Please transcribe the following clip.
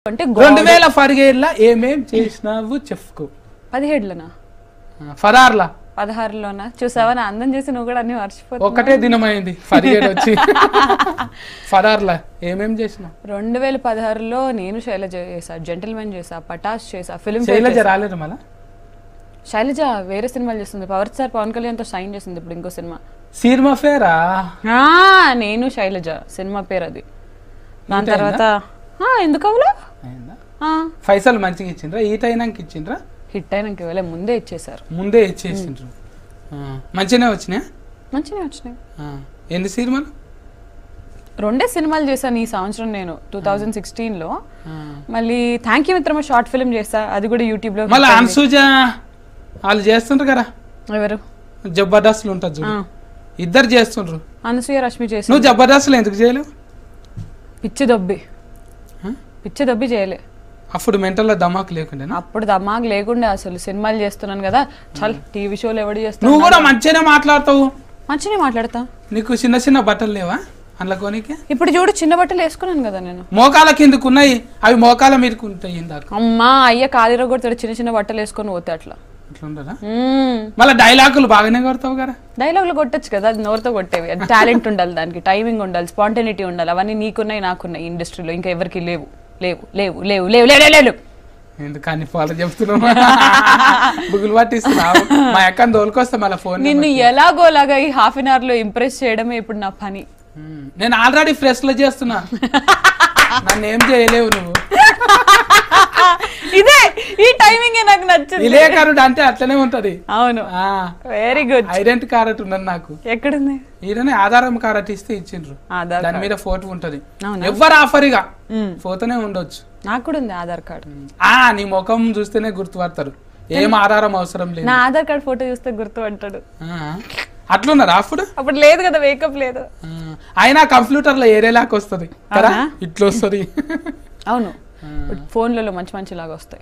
అంటే 2017 ఏమేం చేసినావు చెప్పుకో. 17లోనా ఫరార్లా 16లోనా చూసావా నా అందం చేసి నువ్వు కూడా అన్ని మర్చిపోతావు. ఒకటే దినమైంది 17 వచ్చి. ఫరార్లా ఏమేం చేసినావు? 2016లో నేను శైలజ చేసా, జెంటిల్మెన్ చేసా, పటాస్ చేసా, ఫిల్మ్ శైలజ రాలేదు మళ్ళా. శైలజ వేరే సినిమాలు చేస్తుంది, పవర్ స్టార్ పవన్ కళ్యాణ్ తో సైన్ చేసింది ఇప్పుడు ఇంకో సినిమా. సినిమా పేరా? నేను శైలజ సినిమా పేరు అది. దాని తర్వాత ఎందుకు అవలా పైసలు మంచిగా ఇచ్చిండ్రా? ఈట్ అయినాక ఇచ్చిండ్రా? హిట్ అయినాక ఇవ్వలే, ముందే ఇచ్చేసారు. ముందే ఇచ్చేసిండ్రు. మంచిగానే వచ్చినాయి. మంచిగా వచ్చినాయి. ఎన్ని సినిమాలు? 2 సినిమాలు చేశాను ఈ సంవత్సరం నేను 2016లో. మళ్ళీ థ్యాంక్ యూ మిత్రమా షార్ట్ ఫిల్మ్ చేసా, అది కూడా యూట్యూబ్ లో. మళ్ళీ అన్సూజ వాళ్ళు చేస్తుండ్రు కదా, ఎవరు జబర్దస్త్లు ఉంటుంది చూడు, ఇద్దరు చేస్తుండ్రు. అనసూయ రష్మి చేసి. నువ్వు జబర్దస్త్లు ఎందుకు చేయలేవు? పిచ్చి దొబ్బి చేయలే. అప్పుడు మెంటల్లో దమాక్ లేకుండా? అప్పుడు దమాక్ లేకుండా, అసలు సినిమాలు చేస్తున్నాను కదా, చల్ టీవీ షోలు ఎవడు చేస్తా. నువ్వు కూడా మంచిగానే మాట్లాడతావు. మంచిగా మాట్లాడతా. నీకు చిన్న చిన్న బట్టలు లేవా అందులో కొనికి? ఇప్పుడు చూడు చిన్న బట్టలు వేసుకున్నాను కదా నేను. మోకాల కిందకు ఉన్నాయి, అవి మోకాల మీదకు ఉంటాయి. ఇందాక అమ్మా అయ్య కాలిలో కొడతాడు, చిన్న చిన్న బట్టలు వేసుకొని పోతే అట్లా అట్లుండదా? మళ్ళీ డైలాగులు బాగానే కొడతావు కదా. డైలాగులు కొట్టచ్చు కదా, అది నోరుతో కొట్టేవి. అది టాలెంట్ ఉండాలి, దానికి టైమింగ్ ఉండాలి, స్పాంటనిటీ ఉండాలి. అవన్నీ నీకున్నాయి నాకున్నాయి ఇండస్ట్రీలో, ఇంకా ఎవరికి లేవు. లేవు లేవు లేవు లేవు లేవు లేవు ఎందుకని ఫాలో చెప్తున్నావు? బుగులు పట్టిస్తున్నావు. మా అక్కని తోలుకొస్తా మళ్ళీ ఫోన్. నిన్ను ఎలాగోలాగా ఈ హాఫ్ అన్ అవర్ లో ఇంప్రెస్ చేయడమే ఇప్పుడు నా పని. నేను ఆల్రెడీ ఫ్రెష్ లో చేస్తున్నా, నన్ను ఏం చేయలేవు నువ్వు. ఇదే ఈ టైమింగ్ నాకు నచ్చింది. విలేకరుడు అంటే అట్లనే ఉంటది. అవును, వెరీ గుడ్. ఐడెంటి కార్డ్ ఉన్నది నాకు. ఎక్కడుంది? ఈయననే ఆధారం కార్డ్ ఇస్తే ఇచ్చిండ్రు, దాని మీద ఫోటో ఉంటది. ఎవరు ఆఫర్గా ఫోటోనే ఉండొచ్చు. నాకు కూడా ఉంది ఆధార్ కార్డ్. నీ ముఖం చూస్తేనే గుర్తుపడతారు, ఏం ఆధారం అవసరం లేదు. నా ఆధార్ కార్డ్ ఫోటో చూస్తే గుర్తుపడతాడు. అట్లున్నారా అప్పుడు? అప్పుడు లేదు కదా, వేకప్ లేదు. అయినా కంప్యూటర్ లో ఏరేలాగా వస్తుంది కదా, ఇట్లా వస్తుంది. అవును, ఫోన్లలో మంచి మంచి లాగా వస్తాయి.